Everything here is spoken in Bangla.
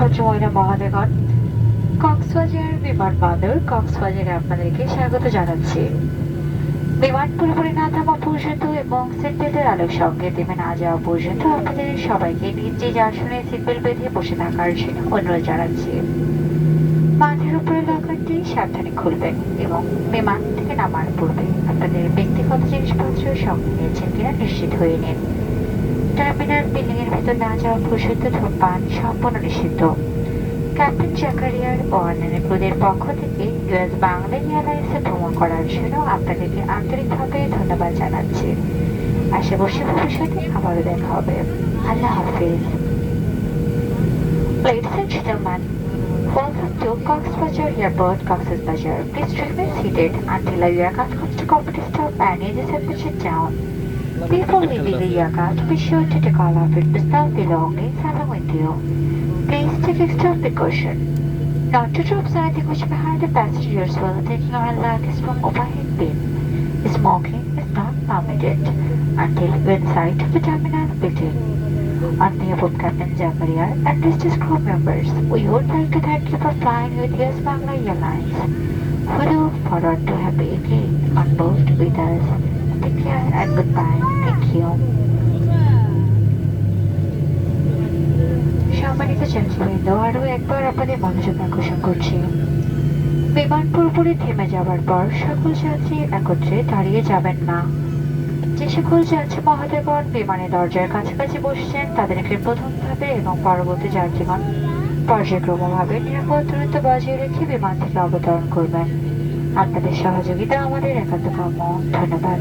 ভদ্রমহিলা মহোদয়গণ, কক্সবাজার বিমানবন্দর কক্সবাজারে আপনাদেরকে স্বাগত জানাচ্ছি। বিমান পুরোপুরি না থামা পর্যন্ত এবং সিটবেল্টের আলোক সংকেত না যাওয়া পর্যন্ত আপনাদের সবাইকে নিজ নিজ আসনে সিটবেল্ট বেঁধে বসে থাকার জন্য অনুরোধ জানাচ্ছি। মাথার উপরে লকারটি সাবধানে খুলবেন এবং বিমান থেকে নামার পূর্বে আপনাদের ব্যক্তিগত জিনিসপত্র সঙ্গে নিয়েছেন কিনা নিশ্চিত হয়ে নিন। টার্মিনাল বিল্ডিং এর ভেতর না যাওয়া পর্যন্ত ধূমপান সম্পূর্ণ নিষিদ্ধ। ক্যাপ্টেন জাকারিয়ার ও অন্যান্য ক্রুদের পক্ষ থেকে ইউএস বাংলা এয়ারলাইন্সে ভ্রমণ করার জন্য আপনাদেরকে আন্তরিকভাবে ধন্যবাদ জানাচ্ছি। আশা করছি ভবিষ্যতে আবারও দেখা হবে। আল্লাহ হাফিজ। Ladies and gentlemen, welcome to Cox's Airport, Cox's Bazar. Please remain seated until our aircraft comes to complete stop and is separated down. Before leaving the aircraft, be sure to take all of your personal belongings along with you. Please take extra precaution not to drop anything which may harm the passengers while taking our luggage from overhead bin. Smoking is not permitted until inside the terminal building. On behalf of Captain Zakaria and his crew members, we would like to thank you for flying with US-Bangla Airlines. We look forward to having you again on board with us. Take care and goodbye. Thank you. সম্মানিত যাত্রীবৃন্দ, আরও একবার আপনাদের মনোযোগ আকর্ষণ করছি। বিমান পুরোপুরি থেমে যাওয়ার পর সকল যাত্রী একত্রে দাঁড়িয়ে যাবেন না। যে সকল যাত্রী মহোদয়গণ বিমানের দরজার কাছাকাছি বসছেন তাদেরকে প্রথম ধাপে এবং পরবর্তী যাত্রীগণ পর্যায়ক্রমভাবে নিরাপদ দূরত্ব বজায় রেখে বিমান থেকে অবতরণ করবেন। আপনাদের সহযোগিতা আমাদের একান্ত কাম্য। ধন্যবাদ।